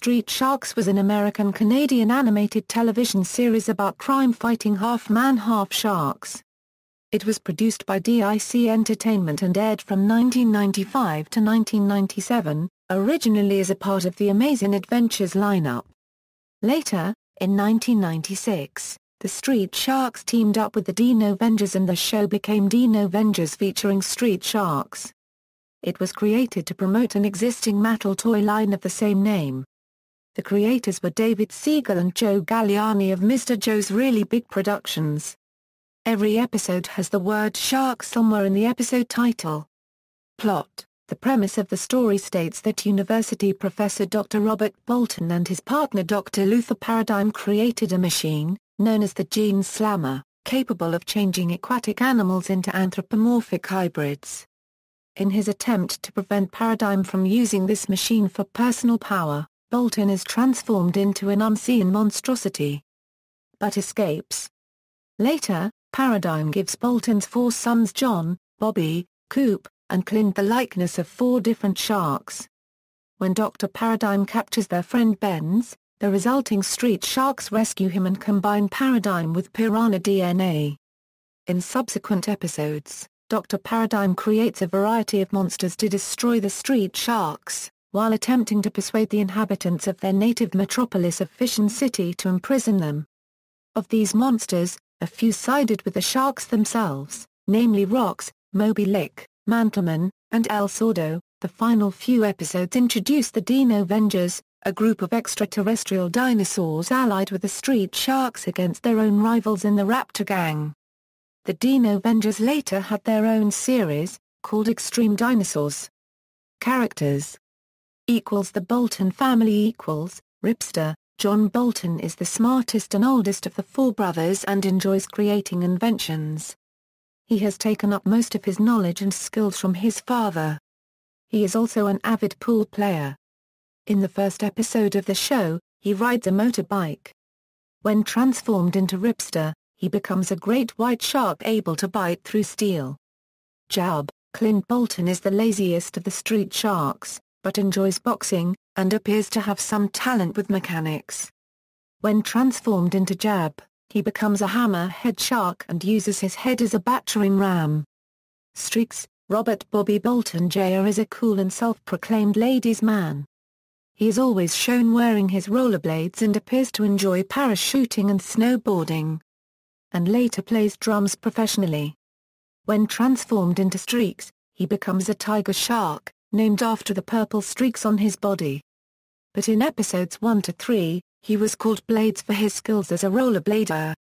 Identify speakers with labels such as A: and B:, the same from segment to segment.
A: Street Sharks was an American-Canadian animated television series about crime-fighting half-man half-sharks. It was produced by DIC Entertainment and aired from 1995 to 1997, originally as a part of the Amazin Adventures lineup. Later, in 1996, the Street Sharks teamed up with the Dino Vengers and the show became Dino Vengers featuring Street Sharks. It was created to promote an existing Mattel toy line of the same name. The creators were David Siegel and Joe Galliani of Mr. Joe's Really Big Productions. Every episode has the word shark somewhere in the episode title. Plot: the premise of the story states that university professor Dr. Robert Bolton and his partner Dr. Luther Paradigm created a machine, known as the Gene Slammer, capable of changing aquatic animals into anthropomorphic hybrids. In his attempt to prevent Paradigm from using this machine for personal power, Bolton is transformed into an unseen monstrosity, but escapes. Later, Paradigm gives Bolton's 4 sons John, Bobby, Coop, and Clint the likeness of 4 different sharks. When Dr. Paradigm captures their friend Benz, the resulting street sharks rescue him and combine Paradigm with piranha DNA. In subsequent episodes, Dr. Paradigm creates a variety of monsters to destroy the street sharks, while attempting to persuade the inhabitants of their native metropolis of Fission City to imprison them. Of these monsters, a few sided with the sharks themselves, namely Rox, Moby Lick, Mantleman, and El Sordo. The final few episodes introduce the Dino Vengers, a group of extraterrestrial dinosaurs allied with the street sharks against their own rivals in the Raptor Gang. The Dino Vengers later had their own series, called Extreme Dinosaurs. Characters: The Bolton family. Ripster: John Bolton is the smartest and oldest of the 4 brothers and enjoys creating inventions. He has taken up most of his knowledge and skills from his father. He is also an avid pool player. In the first episode of the show, he rides a motorbike. When transformed into Ripster, he becomes a great white shark able to bite through steel. Jab: Clint Bolton is the laziest of the street sharks, but enjoys boxing, and appears to have some talent with mechanics. When transformed into Jab, he becomes a hammer-head shark and uses his head as a battering ram. Streaks: Robert Bobby Bolton Jr. is a cool and self-proclaimed ladies' man. He is always shown wearing his rollerblades and appears to enjoy parachuting and snowboarding, and later plays drums professionally. When transformed into Streaks, he becomes a tiger shark, named after the purple streaks on his body. But in episodes 1 to 3, he was called Blades for his skills as a rollerblader.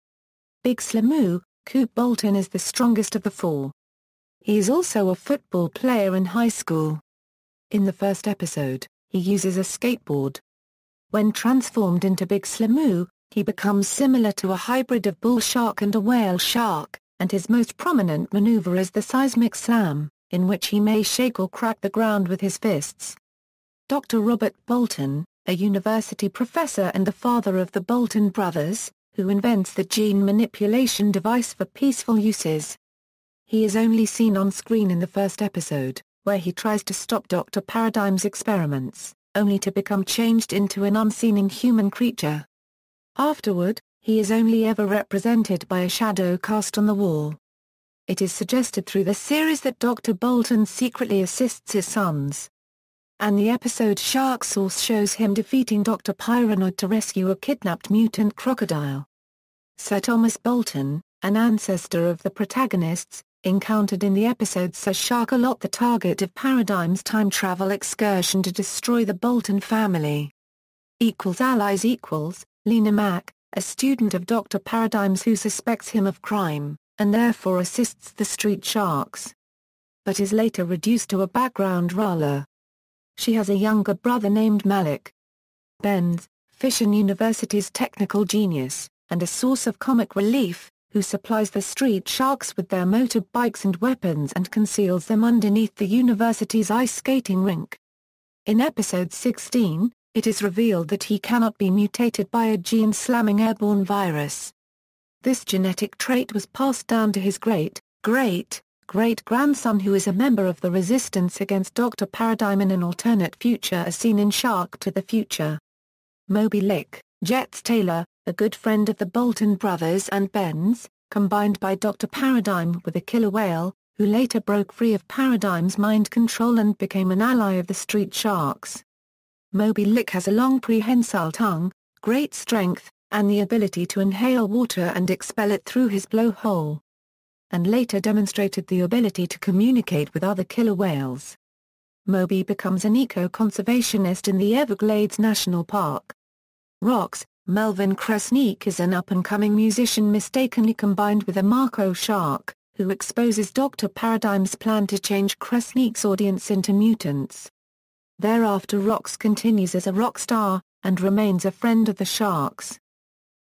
A: Big Slamoo: Coop Bolton is the strongest of the 4. He is also a football player in high school. In the first episode, he uses a skateboard. When transformed into Big Slamoo, he becomes similar to a hybrid of bull shark and a whale shark, and his most prominent maneuver is the seismic slam, in which he may shake or crack the ground with his fists. Dr. Robert Bolton, a university professor and the father of the Bolton brothers, who invents the gene manipulation device for peaceful uses. He is only seen on screen in the first episode, where he tries to stop Dr. Paradigm's experiments, only to become changed into an unseen inhuman creature. Afterward, he is only ever represented by a shadow cast on the wall. It is suggested through the series that Dr. Bolton secretly assists his sons, and the episode Shark Sauce shows him defeating Dr. Pyranoid to rescue a kidnapped mutant crocodile. Sir Thomas Bolton, an ancestor of the protagonists, encountered in the episode Sir Shark-a-Lot, the target of Paradigm's time travel excursion to destroy the Bolton family. Allies: Lena Mack, a student of Dr. Paradigm's who suspects him of crime, and therefore assists the street sharks, but is later reduced to a background role. She has a younger brother named Malik. Benz, Fission University's technical genius, and a source of comic relief, who supplies the street sharks with their motorbikes and weapons and conceals them underneath the university's ice skating rink. In episode 16, it is revealed that he cannot be mutated by a gene-slamming airborne virus. This genetic trait was passed down to his great-great-great-grandson, who is a member of the resistance against Dr. Paradigm in an alternate future as seen in Shark to the Future. Moby Lick, Jets Taylor, a good friend of the Bolton brothers and Ben's, combined by Dr. Paradigm with a killer whale, who later broke free of Paradigm's mind control and became an ally of the street sharks. Moby Lick has a long prehensile tongue, great strength, and the ability to inhale water and expel it through his blowhole. And later demonstrated the ability to communicate with other killer whales. Moby becomes an eco-conservationist in the Everglades National Park. Rocks, Melvin Kresnik is an up-and-coming musician mistakenly combined with a Mako shark, who exposes Dr. Paradigm's plan to change Kresnik's audience into mutants. Thereafter Rocks continues as a rock star, and remains a friend of the sharks.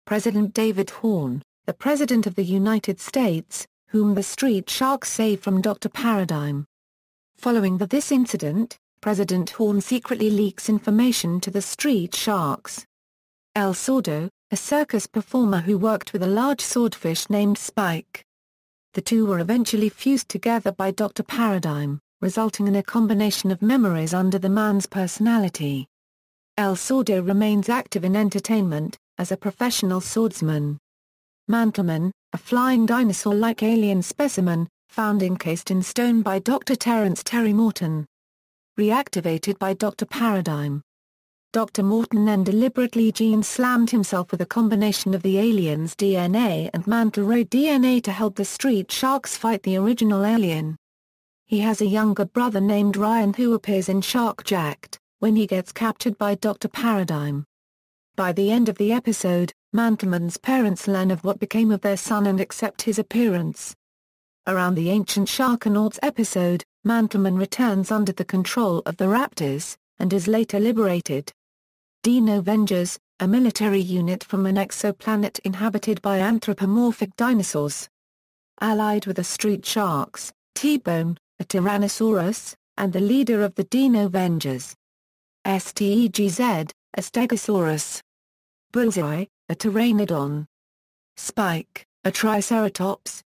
A: President David Horn, the President of the United States, whom the street sharks save from Dr. Paradigm. Following this incident, President Horn secretly leaks information to the street sharks. El Sordo, a circus performer who worked with a large swordfish named Spike. The two were eventually fused together by Dr. Paradigm, resulting in a combination of memories under the man's personality. El Sordo remains active in entertainment, as a professional swordsman. Mantleman, a flying dinosaur-like alien specimen, found encased in stone by Dr. Terence Terry Morton. Reactivated by Dr. Paradigm. Dr. Morton then deliberately gene-slammed himself with a combination of the alien's DNA and Mantle Road DNA to help the street sharks fight the original alien. He has a younger brother named Ryan who appears in Shark Jacked, when he gets captured by Dr. Paradigm. By the end of the episode, Mantleman's parents learn of what became of their son and accept his appearance. Around the Ancient Sharkanauts episode, Mantleman returns under the control of the Raptors, and is later liberated. Dino Vengers, a military unit from an exoplanet inhabited by anthropomorphic dinosaurs. Allied with the street sharks, T-Bone, a Tyrannosaurus, and the leader of the Dino Vengers. Stegz, a Stegosaurus. Bullseye, a Pteranodon. Spike, a Triceratops.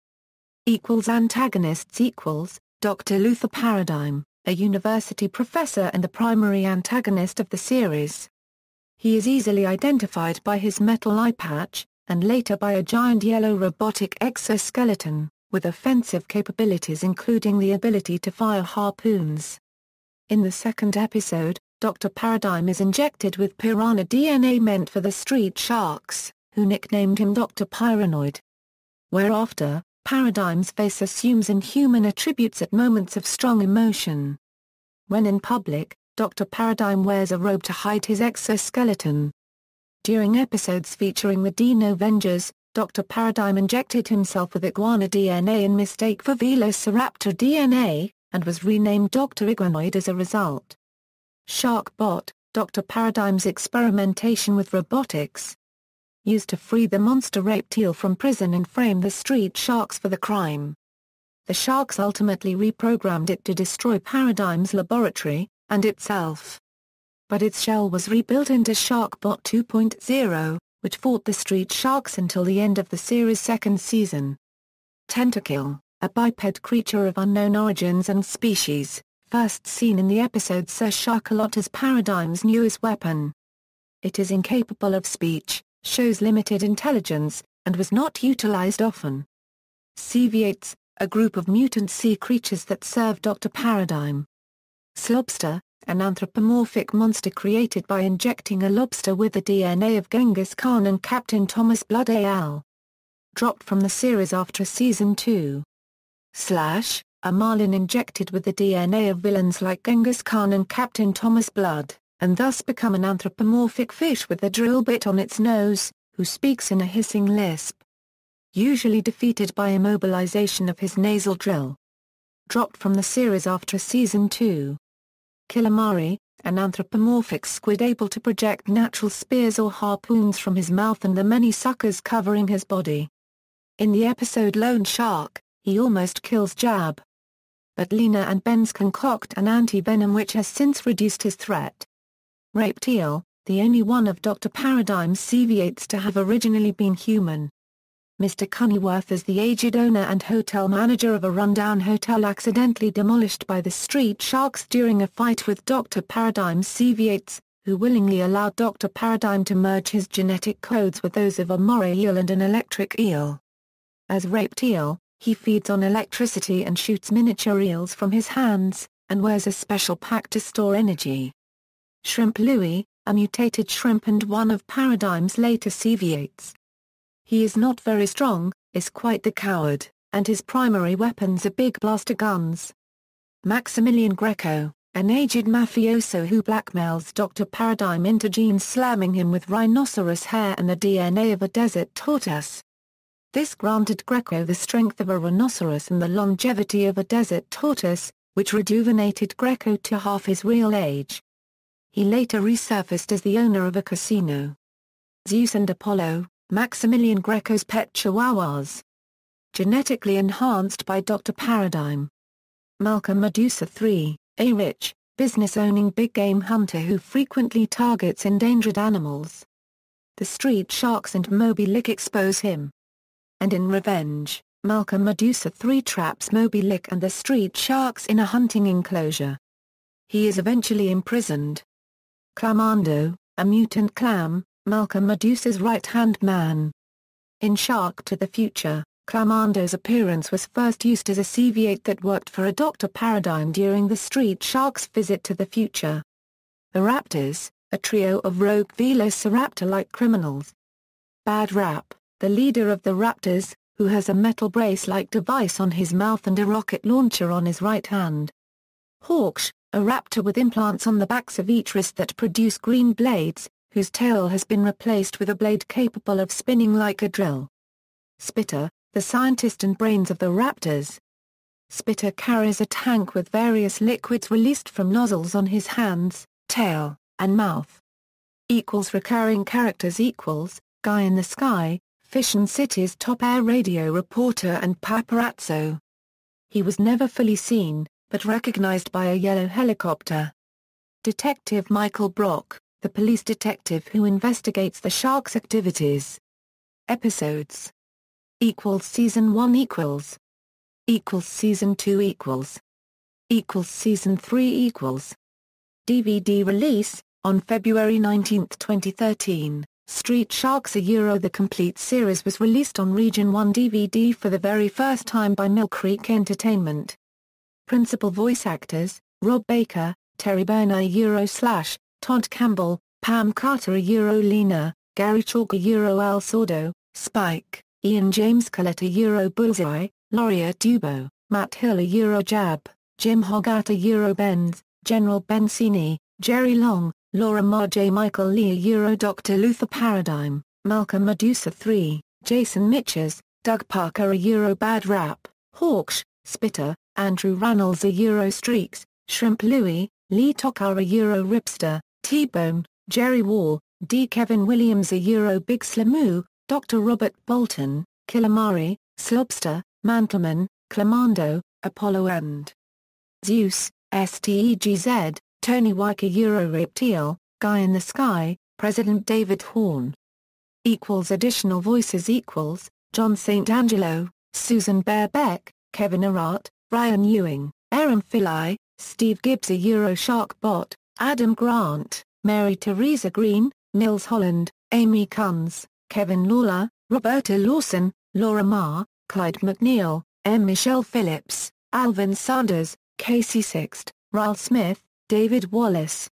A: Antagonists Dr. Luther Paradigm, a university professor and the primary antagonist of the series. He is easily identified by his metal eye patch, and later by a giant yellow robotic exoskeleton, with offensive capabilities including the ability to fire harpoons. In the second episode, Dr. Paradigm is injected with piranha DNA meant for the street sharks, who nicknamed him Dr. Pyranoid. Whereafter, Paradigm's face assumes inhuman attributes at moments of strong emotion. When in public, Dr. Paradigm wears a robe to hide his exoskeleton. During episodes featuring the Dino Vengers, Dr. Paradigm injected himself with iguana DNA in mistake for Velociraptor DNA, and was renamed Dr. Iguanoid as a result. Sharkbot, Dr. Paradigm's experimentation with robotics. Used to free the monster reptile from prison and frame the street sharks for the crime. The sharks ultimately reprogrammed it to destroy Paradigm's laboratory, and itself. But its shell was rebuilt into Sharkbot 2.0, which fought the street sharks until the end of the series' second season. Tentacle, a biped creature of unknown origins and species, first seen in the episode Sir Sharkalot as Paradigm's newest weapon. It is incapable of speech, shows limited intelligence, and was not utilized often. Ceviates, a group of mutant sea creatures that serve Dr. Paradigm. Slobster, an anthropomorphic monster created by injecting a lobster with the DNA of Genghis Khan and Captain Thomas Blood al. Dropped from the series after season 2. Slash, a marlin injected with the DNA of villains like Genghis Khan and Captain Thomas Blood, and thus become an anthropomorphic fish with a drill bit on its nose, who speaks in a hissing lisp. Usually defeated by immobilization of his nasal drill. Dropped from the series after season 2. Calamari, an anthropomorphic squid able to project natural spears or harpoons from his mouth and the many suckers covering his body. In the episode Lone Shark, he almost kills Jab. But Lena and Benz concoct an anti-venom which has since reduced his threat. Reptile, the only one of Dr. Paradigm's Ceviates to have originally been human. Mr. Cunnyworth is the aged owner and hotel manager of a rundown hotel accidentally demolished by the street sharks during a fight with Dr. Paradigm's Ceviates, who willingly allowed Dr. Paradigm to merge his genetic codes with those of a moray eel and an electric eel. As raped eel, he feeds on electricity and shoots miniature eels from his hands, and wears a special pack to store energy. Shrimp Louie, a mutated shrimp and one of Paradigm's later Seviates. He is not very strong, is quite the coward, and his primary weapons are big blaster guns. Maximilian Greco, an aged mafioso who blackmails Dr. Paradigm into genes slamming him with rhinoceros hair and the DNA of a desert tortoise. This granted Greco the strength of a rhinoceros and the longevity of a desert tortoise, which rejuvenated Greco to half his real age. He later resurfaced as the owner of a casino. Zeus and Apollo, Maximilian Greco's pet chihuahuas. Genetically enhanced by Dr. Paradigm. Malcolm Medusa III, a rich, business-owning big-game hunter who frequently targets endangered animals. The street sharks and Moby Lick expose him. And in revenge, Malcolm Medusa III traps Moby Lick and the street sharks in a hunting enclosure. He is eventually imprisoned. Clamando, a mutant clam, Malcolm Medusa's right-hand man. In Shark to the Future, Clamando's appearance was first used as a Seviate that worked for a Dr. Paradigm during the street sharks' visit to the future. The Raptors, a trio of rogue velociraptor-like criminals. Bad Rap, the leader of the Raptors, who has a metal brace-like device on his mouth and a rocket launcher on his right hand. Hawksh, a raptor with implants on the backs of each wrist that produce green blades, whose tail has been replaced with a blade capable of spinning like a drill. Spitter, the scientist and brains of the Raptors. Spitter carries a tank with various liquids released from nozzles on his hands, tail, and mouth. Recurring characters Guy in the Sky, Fission City's top air radio reporter and paparazzo. He was never fully seen, but recognized by a yellow helicopter. Detective Michael Brock, the police detective who investigates the sharks' activities. Episodes Season 1 Season 2 Season 3 DVD release, on February 19, 2013, Street Sharks The complete series was released on Region 1 DVD for the very first time by Mill Creek Entertainment. Principal voice actors, Rob Baker, Terry Berner Todd Campbell, Pam Carter Lena, Gary Chalker El Sordo, Spike, Ian James Collette Bullseye, Laurier Dubo, Matt Hill Jab, Jim Hogarth Benz, General Bensini, Jerry Long, Laura Marjay Michael Lee Dr. Luther Paradigm, Malcolm Medusa III, Jason Mitchers, Doug Parker Bad Rap, Hawksh, Spitter, Andrew Rannells Streaks, Shrimp Louie, Lee Tokar Ripster, T-Bone, Jerry Wall, D. Kevin Williams Big Slamoo, Dr. Robert Bolton, Killamari, Slobster, Mantleman, Clamando, Apollo and Zeus, Stegz, Tony Wyke Reptile, Guy in the Sky, President David Horn. Additional voices John St. Angelo, Susan Baerbeck, Kevin Arat, Ryan Ewing, Aaron Filley, Steve Gibbs Sharkbot, Adam Grant, Mary Teresa Green, Nils Holland, Amy Kunz, Kevin Lawler, Roberta Lawson, Laura Marr, Clyde McNeil, M. Michelle Phillips, Alvin Sanders, Casey Sixt, Ryle Smith, David Wallace.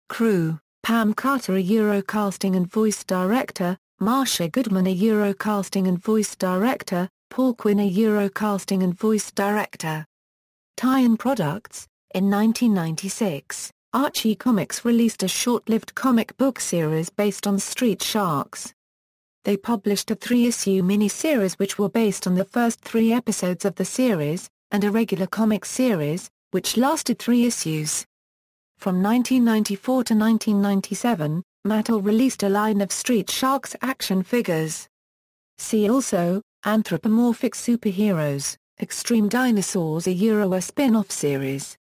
A: Crew, Pam Carter Casting and Voice Director, Marsha Goodman Casting and Voice Director, Paul Quinn Casting and Voice Director. Tie-in products. In 1996, Archie Comics released a short-lived comic book series based on Street Sharks. They published a 3-issue mini-series which were based on the first 3 episodes of the series, and a regular comic series, which lasted 3 issues. From 1994 to 1997, Mattel released a line of Street Sharks action figures. See also, Anthropomorphic Superheroes, Extreme Dinosaurs a spin-off series.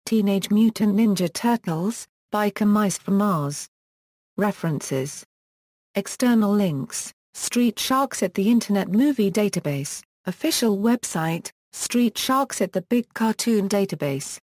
A: Teenage Mutant Ninja Turtles, Biker Mice from Mars. References. External links, Street Sharks at the Internet Movie Database, official website, Street Sharks at the Big Cartoon Database.